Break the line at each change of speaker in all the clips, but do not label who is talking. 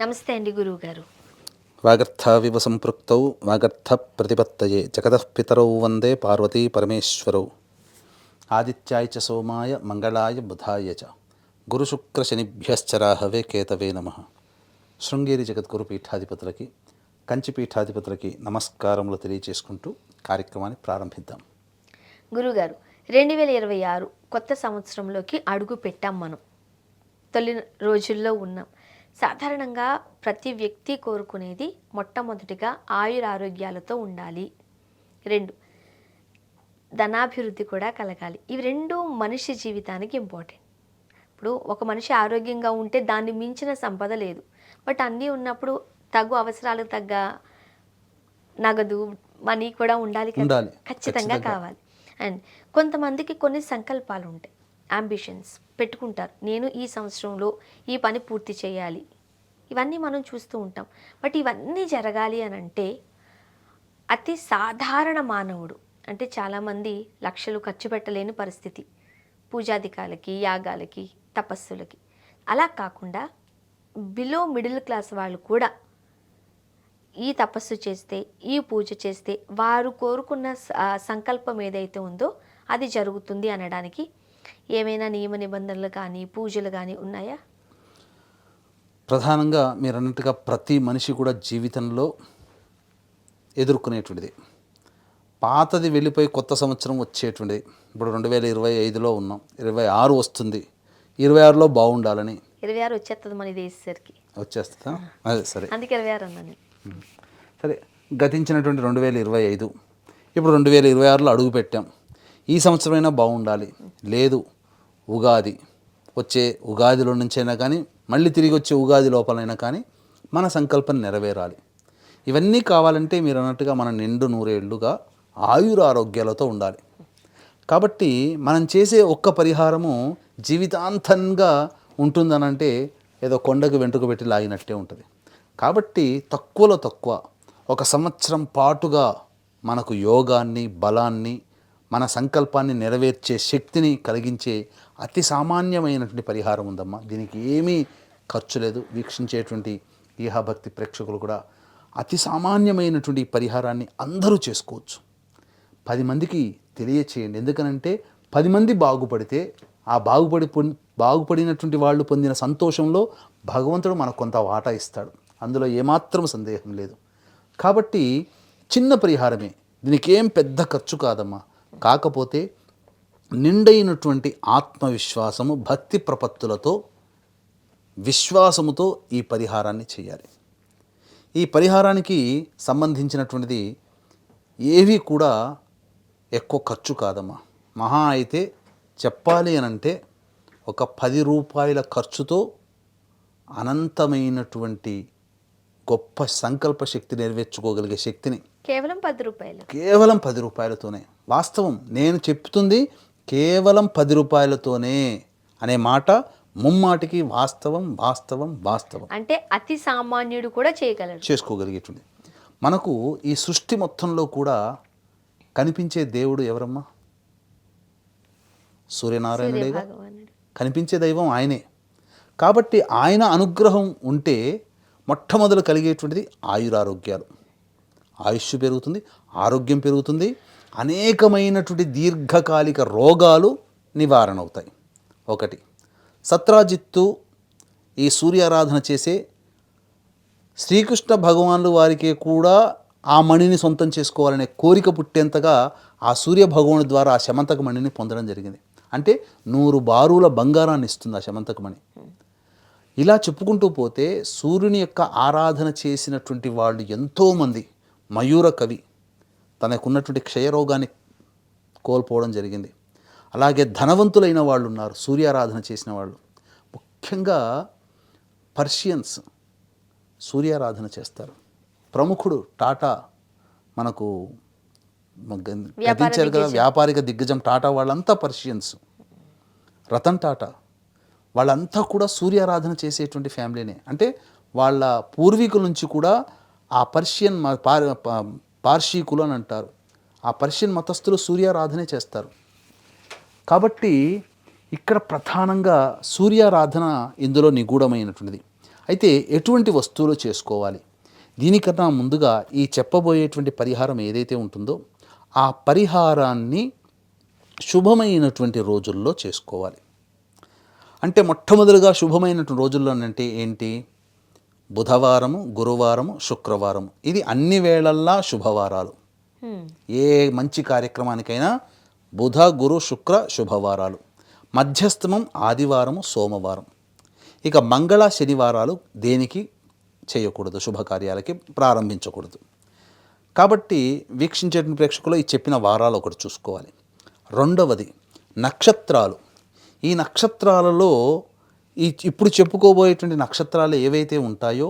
నమస్తే అండి గురువు గారు.
వాగర్థావివ సంపృక్తౌ వాగర్థ ప్రతిపత్తయే జగతః పితరౌ వందే పార్వతీ పరమేశ్వరౌ. ఆదిత్యాయ చ సోమాయ మంగళాయ బుధాయ చ గురుశుక్రశనిభ్యశ్చరాహవే కేతవే నమః. శృంగేరి జగద్గురు పీఠాధిపతులకి, కంచి పీఠాధిపతులకి నమస్కారములు తెలియచేసుకుంటూ కార్యక్రమాన్ని ప్రారంభిద్దాం.
గురుగారు, 2026 కొత్త సంవత్సరంలోకి అడుగు పెట్టాం. మనం తొలి రోజుల్లో ఉన్నాం. సాధారణంగా ప్రతి వ్యక్తి కోరుకునేది మొట్టమొదటిగా ఆయురారోగ్యాలతో ఉండాలి, 2 ధనాభివృద్ధి కూడా కలగాలి. ఇవి 2 మనిషి జీవితానికి ఇంపార్టెంట్. ఇప్పుడు ఒక మనిషి ఆరోగ్యంగా ఉంటే దాన్ని మించిన సంపద లేదు. బట్ అన్నీ ఉన్నప్పుడు తగు అవసరాలకు తగ్గ నగదు మనీ కూడా ఉండాలి కదా, ఖచ్చితంగా కావాలి. అండ్ కొంతమందికి కొన్ని సంకల్పాలు ఉంటాయి, అంబిషన్స్ పెట్టుకుంటారు. నేను ఈ సంవత్సరంలో ఈ పని పూర్తి చేయాలి, ఇవన్నీ మనం చూస్తూ ఉంటాం. బట్ ఇవన్నీ జరగాలి అని అంటే అతి సాధారణ మానవుడు, అంటే చాలామంది లక్షలు ఖర్చు పెట్టలేని పరిస్థితి, పూజాధికాలకి, యాగాలకి, తపస్సులకి. అలా కాకుండా బిలో మిడిల్ క్లాస్ వాళ్ళు కూడా ఈ తపస్సు చేస్తే, ఈ పూజ చేస్తే వారు కోరుకున్న సంకల్పం ఏదైతే ఉందో అది జరుగుతుంది అనడానికి ఏమైనా నియమ నిబంధనలు కానీ పూజలు కానీ ఉన్నాయా?
ప్రధానంగా మీరు అన్నట్టుగా ప్రతి మనిషి కూడా జీవితంలో ఎదుర్కొనేటువంటిది, పాతది వెళ్ళిపోయి కొత్త సంవత్సరం వచ్చేటువంటిది. ఇప్పుడు 2025లో ఉన్నాం, 26 వస్తుంది, 26లో బాగుండాలని.
26 వచ్చేస్తుంది మన దేశసరికి,
వచ్చేస్తుందా? అదే సరే,
అందుకే 26 అన్నాను.
సరే, గతించినటువంటి 2025, ఇప్పుడు 2026లో అడుగు పెట్టాం. ఈ సంవత్సరమైనా బాగుండాలి, లేదు ఉగాది వచ్చే ఉగాదిలో నుంచైనా కానీ మళ్ళీ తిరిగి వచ్చే ఉగాది లోపలైనా కానీ మన సంకల్పం నెరవేరాలి. ఇవన్నీ కావాలంటే మీరు అన్నట్టుగా మన నిండు నూరేళ్లుగా ఆయురారోగ్యాలతో ఉండాలి. కాబట్టి మనం చేసే ఒక్క పరిహారము జీవితాంతంగా ఉంటుందనంటే ఏదో కొండకు వెంట్రుక పెట్టి లాగినట్టే ఉంటుంది. కాబట్టి తక్కువలో తక్కువ 1 సంవత్సరం పాటుగా మనకు యోగాన్ని, బలాన్ని, మన సంకల్పాన్ని నెరవేర్చే శక్తిని కలిగించే అతి సామాన్యమైనటువంటి పరిహారం ఉందమ్మా. దీనికి ఏమీ ఖర్చు లేదు. వీక్షించేటువంటి ఈహాభక్తి ప్రేక్షకులు కూడా అతి సామాన్యమైనటువంటి పరిహారాన్ని అందరూ చేసుకోవచ్చు. 10 మందికి తెలియచేయండి. ఎందుకనంటే 10 మంది బాగుపడితే ఆ బాగుపడినటువంటి వాళ్ళు పొందిన సంతోషంలో భగవంతుడు మనకు కొంత వాటా ఇస్తాడు, అందులో ఏమాత్రం సందేహం లేదు. కాబట్టి చిన్న పరిహారమే, దీనికి ఏం పెద్ద ఖర్చు కాదమ్మా. కాకపోతే నిండైనటువంటి ఆత్మవిశ్వాసము, భక్తి ప్రపత్తులతో, విశ్వాసముతో ఈ పరిహారాన్ని చేయాలి. ఈ పరిహారానికి సంబంధించినటువంటిది ఏవి కూడా ఎక్కువ ఖర్చు కాదమ్మా. మహా అయితే చెప్పాలి అనంటే ఒక 10 రూపాయల ఖర్చుతో అనంతమైనటువంటి గొప్ప సంకల్ప శక్తి నెరవేర్చుకోగలిగే శక్తిని
కేవలం 10 రూపాయలు,
కేవలం 10 రూపాయలతోనే. వాస్తవం, నేను చెప్తుంది కేవలం 10 రూపాయలతోనే అనే మాట ముమ్మాటికి వాస్తవం, వాస్తవం, వాస్తవం.
అంటే అతి సామాన్యుడు కూడా చేయగలరు,
చేసుకోగలిగేటువంటి. మనకు ఈ సృష్టి మొత్తంలో కూడా కనిపించే దేవుడు ఎవరమ్మా? సూర్యనారాయణుడేగా. కనిపించే దైవం ఆయనే. కాబట్టి ఆయన అనుగ్రహం ఉంటే మొట్టమొదలు కలిగేటువంటిది ఆయురారోగ్యాలు. ఆయుష్ పెరుగుతుంది, ఆరోగ్యం పెరుగుతుంది, అనేకమైనటువంటి దీర్ఘకాలిక రోగాలు నివారణ అవుతాయి. 1 సత్రాజిత్తు ఈ సూర్యారాధన చేసే శ్రీకృష్ణ భగవానులు వారికి కూడా ఆ మణిని సొంతం చేసుకోవాలనే కోరిక పుట్టేంతగా ఆ సూర్య భగవాను ద్వారా ఆ శమంతక మణిని పొందడం జరిగింది. అంటే 100 బారుల బంగారాన్ని ఇస్తుంది ఆ శమంతక మణి. ఇలా చెప్పుకుంటూ పోతే సూర్యుని యొక్క ఆరాధన చేసినటువంటి వాళ్ళు ఎంతోమంది. మయూర కవి తనకున్నటువంటి క్షయరోగాన్ని కోల్పోవడం జరిగింది. అలాగే ధనవంతులైన వాళ్ళు ఉన్నారు సూర్యారాధన చేసిన వాళ్ళు. ముఖ్యంగా పర్షియన్స్ సూర్యారాధన చేస్తారు. ప్రముఖుడు టాటా మనకు గతించారు కదా, వ్యాపారిక దిగ్గజం టాటా వాళ్ళంతా పర్షియన్స్. రతన్ టాటా వాళ్ళంతా కూడా సూర్యారాధన చేసేటువంటి ఫ్యామిలీనే. అంటే వాళ్ళ పూర్వీకుల నుంచి కూడా ఆ పర్షియన్ పార్షీకులు అని అంటారు, ఆ పర్షియన్ మతస్థులు సూర్యారాధనే చేస్తారు. కాబట్టి ఇక్కడ ప్రధానంగా సూర్యారాధన ఇందులో నిగూఢమైనటువంటిది. అయితే ఎటువంటి వస్తువులు చేసుకోవాలి? దీనికన్నా ముందుగా ఈ చెప్పబోయేటువంటి పరిహారం ఏదైతే ఉంటుందో ఆ పరిహారాన్ని శుభమైనటువంటి రోజుల్లో చేసుకోవాలి. అంటే మొట్టమొదటిగా శుభమైనటువంటి రోజుల్లోనంటే ఏంటి? బుధవారము, గురువారము, శుక్రవారము. ఇది అన్ని వేళల్లా శుభవారాలు. ఏ మంచి కార్యక్రమానికైనా బుధ, గురు, శుక్ర శుభవారాలు. మధ్యస్థమం ఆదివారము, సోమవారం. ఇక మంగళ, శనివారాలు దేనికి చేయకూడదు, శుభకార్యాలకి ప్రారంభించకూడదు. కాబట్టి వీక్షించేటువంటి ప్రేక్షకులు ఈ చెప్పిన వారాలు ఒకటి చూసుకోవాలి. రెండవది నక్షత్రాలు. ఈ నక్షత్రాలలో ఇప్పుడు చెప్పుకోబోయేటువంటి నక్షత్రాలు ఏవైతే ఉంటాయో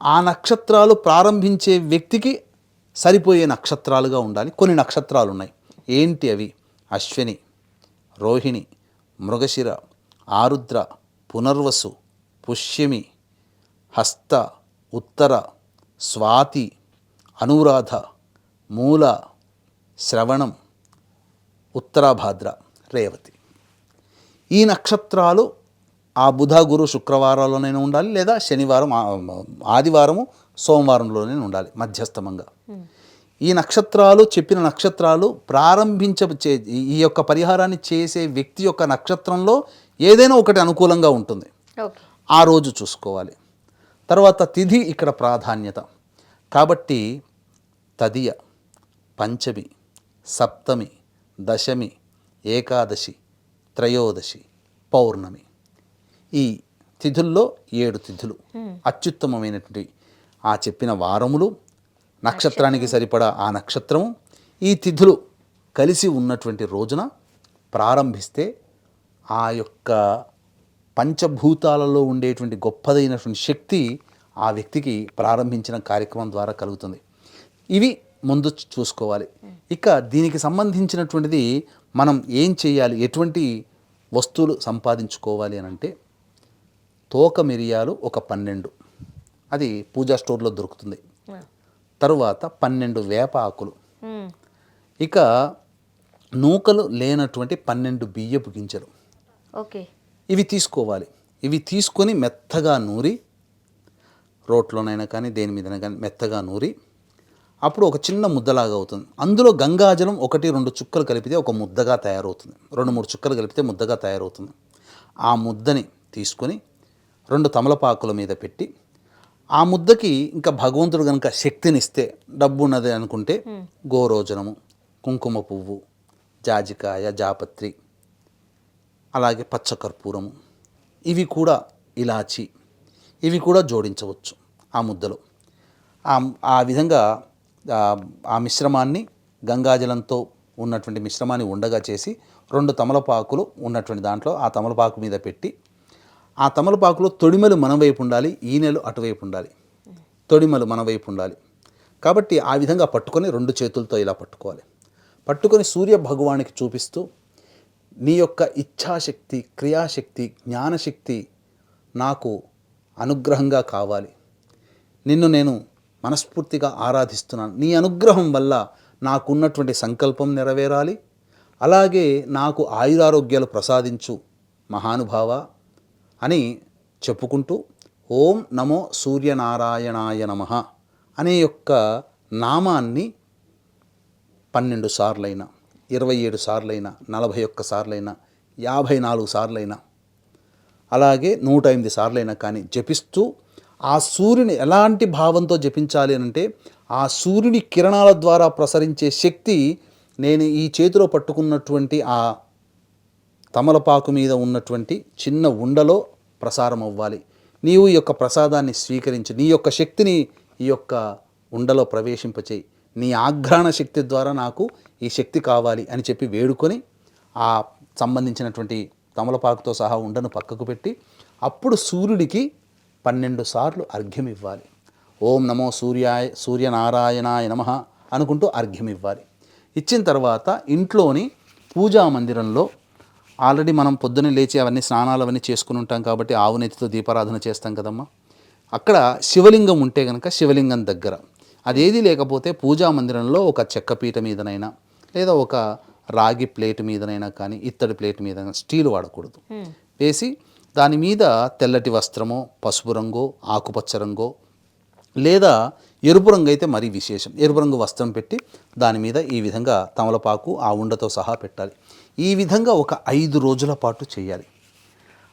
ఆ నక్షత్రాలు ప్రారంభించే వ్యక్తికి సరిపోయే నక్షత్రాలుగా ఉండాలి. కొన్ని నక్షత్రాలు ఉన్నాయి. ఏంటి అవి? అశ్విని, రోహిణి, మృగశిర, ఆరుద్ర, పునర్వసు, పుష్యమి, హస్త, ఉత్తర, స్వాతి, అనురాధ, మూల, శ్రవణం, ఉత్తరాభాద్ర, రేవతి. ఈ నక్షత్రాలు ఆ బుధ, గురు, శుక్రవారాల్లోనైనా ఉండాలి, లేదా శనివారం, ఆదివారము, సోమవారంలోనే ఉండాలి మధ్యస్థమంగా. ఈ నక్షత్రాలు, చెప్పిన నక్షత్రాలు ఈ యొక్క పరిహారాన్ని చేసే వ్యక్తి యొక్క నక్షత్రంలో ఏదైనా ఒకటి అనుకూలంగా ఉంటుంది, ఆ రోజు చూసుకోవాలి. తర్వాత తిథి ఇక్కడ ప్రాధాన్యత కాబట్టి తదియ, పంచమి, సప్తమి, దశమి, ఏకాదశి, త్రయోదశి, పౌర్ణమి. ఈ తిథుల్లో 7 తిథులు అత్యుత్తమమైనటువంటి ఆ చెప్పిన వారములు, నక్షత్రానికి సరిపడా ఆ నక్షత్రము, ఈ తిథులు కలిసి ఉన్నటువంటి రోజున ప్రారంభిస్తే ఆ యొక్క పంచభూతాలలో ఉండేటువంటి గొప్పదైనటువంటి శక్తి ఆ వ్యక్తికి ప్రారంభించిన కార్యక్రమం ద్వారా కలుగుతుంది. ఇవి ముందు చూసుకోవాలి. ఇక దీనికి సంబంధించినటువంటిది మనం ఏం చేయాలి, ఎటువంటి వస్తువులు సంపాదించుకోవాలి అని అంటే తోక మిరియాలు ఒక 12, అది పూజా స్టోర్లో దొరుకుతుంది. తరువాత 12 వేప ఆకులు, ఇక నూకలు లేనటువంటి 12 బియ్యపు గింజలు, ఇవి తీసుకోవాలి. ఇవి తీసుకొని మెత్తగా నూరి, రోట్లోనైనా కానీ దేని మీదైనా కానీ మెత్తగా నూరి, అప్పుడు ఒక చిన్న ముద్దలాగా అవుతుంది. అందులో గంగాజలం 1-2 చుక్కలు కలిపితే ఒక ముద్దగా తయారవుతుంది. 2-3 చుక్కలు కలిపితే ముద్దగా తయారవుతుంది. ఆ ముద్దని తీసుకొని 2 తమలపాకుల మీద పెట్టి, ఆ ముద్దకి ఇంకా భగవంతుడు కనుక శక్తినిస్తే, డబ్బు ఉన్నది అనుకుంటే గోరోజనము, కుంకుమ పువ్వు, జాజికాయ, జాపత్రి, అలాగే పచ్చకర్పూరము, ఇవి కూడా ఇలాచి, ఇవి కూడా జోడించవచ్చు ఆ ముద్దలో. ఆ విధంగా ఆ మిశ్రమాన్ని, గంగాజలంతో ఉన్నటువంటి మిశ్రమాన్ని ఉండగా చేసి 2 తమలపాకులు ఉన్నటువంటి దాంట్లో ఆ తమలపాకు మీద పెట్టి, ఆ తమలపాకులో తొడిమలు మన వైపు ఉండాలి, ఈనెలు అటువైపు ఉండాలి. తొడిమలు మన వైపు ఉండాలి కాబట్టి ఆ విధంగా పట్టుకొని 2 చేతులతో ఇలా పట్టుకోవాలి. పట్టుకొని సూర్య భగవానికి చూపిస్తూ, నీ యొక్క ఇచ్ఛాశక్తి, క్రియాశక్తి, జ్ఞానశక్తి నాకు అనుగ్రహంగా కావాలి. నిన్ను నేను మనస్ఫూర్తిగా ఆరాధిస్తున్నాను. నీ అనుగ్రహం వల్ల నాకున్నటువంటి సంకల్పం నెరవేరాలి. అలాగే నాకు ఆయురారోగ్యాలు ప్రసాదించు మహానుభావ అని చెప్పుకుంటూ, ఓం నమో సూర్యనారాయణాయ నమః అనే యొక్క నామాన్ని 12 సార్లైనా, 27 సార్లైనా, 41 సార్లైనా, 54 సార్లైనా, అలాగే 108 సార్లైనా కానీ జపిస్తూ, ఆ సూర్యుని ఎలాంటి భావంతో జపించాలి అంటే, ఆ సూర్యుని కిరణాల ద్వారా ప్రసరించే శక్తి నేను ఈ చేతిలో పట్టుకున్నటువంటి ఆ తమలపాకు మీద ఉన్నటువంటి చిన్న ఉండలో ప్రసారం అవ్వాలి. నీవు ఈ యొక్క ప్రసాదాన్ని స్వీకరించి నీ యొక్క శక్తిని ఈ యొక్క ఉండలో ప్రవేశింపచేయి. నీ ఆఘ్రాణ శక్తి ద్వారా నాకు ఈ శక్తి కావాలి అని చెప్పి వేడుకొని, ఆ సంబంధించినటువంటి తమలపాకుతో సహా ఉండను పక్కకు పెట్టి, అప్పుడు సూర్యుడికి 12 సార్లు అర్ఘ్యం ఇవ్వాలి. ఓం నమో సూర్యనారాయణాయ నమః అనుకుంటూ అర్ఘ్యం ఇవ్వాలి. ఇచ్చిన తర్వాత ఇంట్లోని పూజా మందిరంలో ఆల్రెడీ మనం పొద్దున్నే లేచి అవన్నీ స్నానాలు అవన్నీ చేసుకుని ఉంటాం కాబట్టి ఆవు నెత్తితో దీపారాధన చేస్తాం కదమ్మా. అక్కడ శివలింగం ఉంటే కనుక శివలింగం దగ్గర, అదేది లేకపోతే పూజా మందిరంలో ఒక చెక్క పీట మీదనైనా, లేదా ఒక రాగి ప్లేట్ మీదనైనా కానీ, ఇత్తడి ప్లేట్ మీద, స్టీల్ వాడకూడదు, వేసి దాని మీద తెల్లటి వస్త్రమో, పసుపు రంగో, ఆకుపచ్చ రంగో, లేదా ఎరుపు రంగు అయితే మరీ విశేషం, ఎరుపు రంగు వస్త్రం పెట్టి దాని మీద ఈ విధంగా తమలపాకు ఆ ఉండతో సహా పెట్టాలి. ఈ విధంగా ఒక 5 రోజుల పాటు చేయాలి.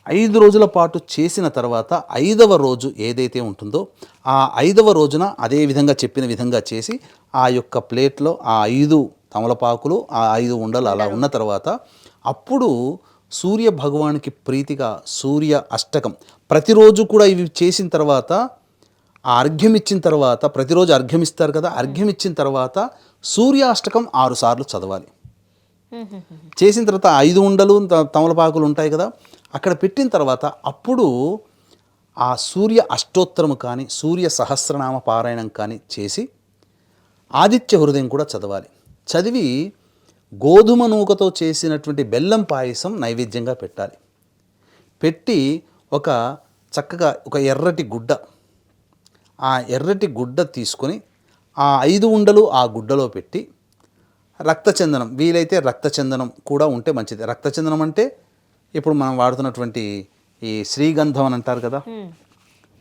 5 రోజుల పాటు చేసిన తర్వాత 5వ రోజు ఏదైతే ఉంటుందో ఆ 5వ రోజున అదే విధంగా చెప్పిన విధంగా చేసి ఆ యొక్క ప్లేట్లో ఆ 5 తమలపాకులు ఆ 5 ఉండలు అలా ఉన్న తర్వాత అప్పుడు సూర్య భగవానికి ప్రీతిగా సూర్య అష్టకం ప్రతిరోజు కూడా ఇవి చేసిన తర్వాత ఆ అర్ఘ్యం ఇచ్చిన తర్వాత, ప్రతిరోజు అర్ఘ్యం ఇస్తారు కదా, అర్ఘ్యం ఇచ్చిన తర్వాత సూర్యాష్టకం 6 సార్లు చదవాలి. చేసిన తర్వాత 5 ఉండలు తమలపాకులు ఉంటాయి కదా, అక్కడ పెట్టిన తర్వాత అప్పుడు ఆ సూర్య అష్టోత్తరము కానీ సూర్య సహస్రనామ పారాయణం కానీ చేసి ఆదిత్య హృదయం కూడా చదవాలి. చదివి గోధుమ నూకతో చేసినటువంటి బెల్లం పాయసం నైవేద్యంగా పెట్టాలి. పెట్టి చక్కగా ఒక ఎర్రటి గుడ్డ, ఆ ఎర్రటి గుడ్డ తీసుకొని ఆ 5 ఉండలు ఆ గుడ్డలో పెట్టి రక్తచందనం, వీలైతే రక్తచందనం కూడా ఉంటే మంచిది. రక్తచందనం అంటే ఇప్పుడు మనం వాడుతున్నటువంటి ఈ శ్రీగంధం అని అంటారు కదా,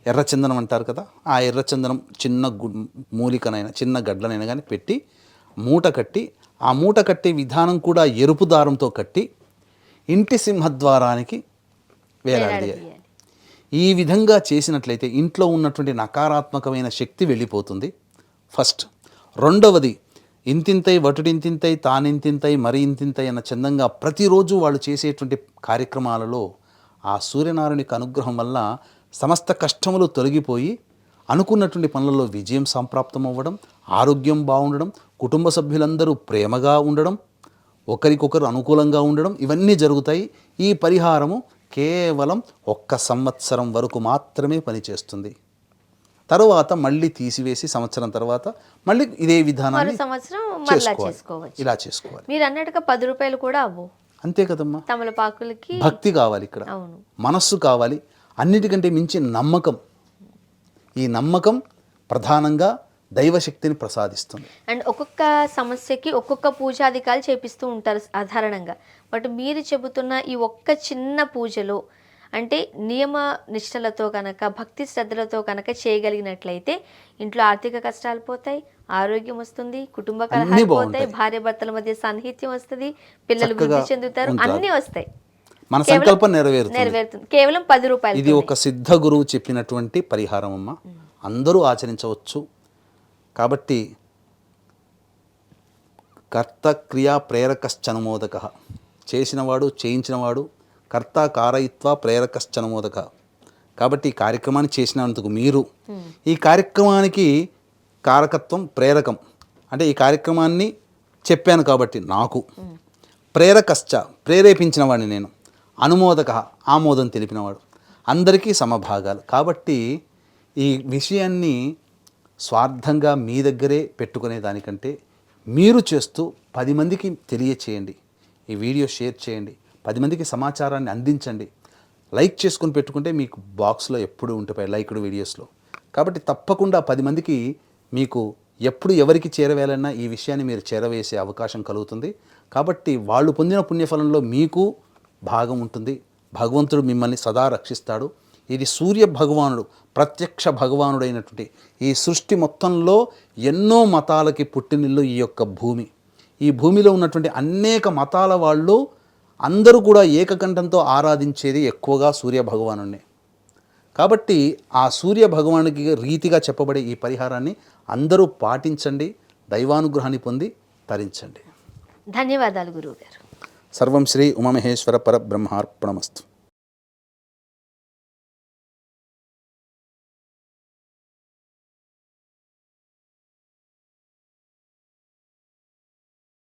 ఎర్రచందనం అంటారు కదా, ఆ ఎర్రచందనం చిన్న మూలికనైనా చిన్న గడ్డనైనా కానీ పెట్టి మూట కట్టి, ఆ మూట కట్టే విధానం కూడా ఎరుపు దారంతో కట్టి ఇంటి సింహద్వారానికి వేలాడదీయాలి. ఈ విధంగా చేసినట్లయితే ఇంట్లో ఉన్నటువంటి నకారాత్మకమైన శక్తి వెళ్ళిపోతుంది. ఫస్ట్. రెండవది, ఇంతింతై వటుడింతింతై తానింతింతై మరి ఇంతింతై అన్న చందంగా ప్రతిరోజు వాళ్ళు చేసేటువంటి కార్యక్రమాలలో ఆ సూర్యనారాయణునికి అనుగ్రహం వల్ల సమస్త కష్టములు తొలగిపోయి అనుకున్నటువంటి పనులలో విజయం సంప్రాప్తం అవ్వడం, ఆరోగ్యం బాగుండడం, కుటుంబ సభ్యులందరూ ప్రేమగా ఉండడం, ఒకరికొకరు అనుకూలంగా ఉండడం, ఇవన్నీ జరుగుతాయి. ఈ పరిహారము కేవలం 1 సంవత్సరం వరకు మాత్రమే పనిచేస్తుంది. తరువాత మళ్ళీ తీసివేసి సంవత్సరం తర్వాత మళ్ళీ ఇదే విధానాన్ని చేసుకోవాలి. ఇలా చేసుకోవాలి.
మీరు అన్నట్టుగా 10 రూపాయలు కూడా అవ్వు.
అంతే కదమ్మా.
తమలపాకులకి
భక్తి కావాలి, ఇక్కడ మనస్సు కావాలి, అన్నిటికంటే మించి నమ్మకం. ఈ నమ్మకం ప్రధానంగా దైవశక్తిని ప్రసాదిస్తుంది.
అండ్ ఒక్కొక్క సమస్యకి ఒక్కొక్క పూజాధికాలు చేపిస్తూ ఉంటారు సాధారణంగా. బట్ మీరు చెబుతున్న ఈ ఒక్క చిన్న పూజలో అంటే నియమ నిష్టలతో కనుక భక్తి శ్రద్ధలతో కనుక చేయగలిగినట్లయితే ఇంట్లో ఆర్థిక కష్టాలు పోతాయి, ఆరోగ్యం వస్తుంది, కుటుంబ కలహాలు పోతాయి, భార్య భర్తల మధ్య సాన్నిహిత్యం వస్తుంది, పిల్లలు వృద్ధి చెందుతారు, అన్నీ వస్తాయి.
మన సంకల్పం నెరవేరుతుంది.
కేవలం 10 రూపాయలు.
ఇది ఒక సిద్ధ గురువు చెప్పినటువంటి పరిహారం అమ్మ, అందరూ ఆచరించవచ్చు. కాబట్టి కర్త క్రియా ప్రేరకశ్చనుమోదక, చేసినవాడు చేయించినవాడు కర్త కారయిత్వ ప్రేరకశ్చనుమోదక. కాబట్టి ఈ కార్యక్రమాన్ని చేసినందుకు మీరు, ఈ కార్యక్రమానికి కారకత్వం ప్రేరకం అంటే ఈ కార్యక్రమాన్ని చెప్పాను కాబట్టి నాకు, ప్రేరకశ్చ ప్రేరేపించిన వాడిని నేను, అనుమోదక ఆమోదం తెలిపినవాడు, అందరికీ సమభాగాలు. కాబట్టి ఈ విషయాన్ని స్వార్థంగా మీ దగ్గరే పెట్టుకునే దానికంటే మీరు చేస్తూ 10 మందికి తెలియచేయండి. ఈ వీడియో షేర్ చేయండి, 10 మందికి సమాచారాన్ని అందించండి. లైక్ చేసుకుని పెట్టుకుంటే మీకు బాక్స్లో ఎప్పుడు ఉంటున్నాయి లైక్డ్ వీడియోస్లో. కాబట్టి తప్పకుండా 10 మందికి మీకు ఎప్పుడు ఎవరికి చేరవేయాలన్నా ఈ విషయాన్ని మీరు చేరవేసే అవకాశం కలుగుతుంది. కాబట్టి వాళ్ళు పొందిన పుణ్యఫలంలో మీకు భాగం ఉంటుంది. భగవంతుడు మిమ్మల్ని సదా రక్షిస్తాడు. ఇది సూర్య భగవానుడు, ప్రత్యక్ష భగవానుడైనటువంటి ఈ సృష్టి మొత్తంలో ఎన్నో మతాలకి పుట్టినిల్లు ఈ యొక్క భూమి. ఈ భూమిలో ఉన్నటువంటి అనేక మతాల వాళ్ళు అందరూ కూడా ఏకకంఠంతో ఆరాధించేది ఎక్కువగా సూర్య భగవానుడిని. కాబట్టి ఆ సూర్య భగవానుడికి రీతిగా చెప్పబడే ఈ పరిహారాన్ని అందరూ పాటించండి, దైవానుగ్రహాన్ని పొంది తరించండి.
ధన్యవాదాలు గురువుగారు.
సర్వం శ్రీ ఉమామహేశ్వర పరబ్రహ్మార్పణమస్తు.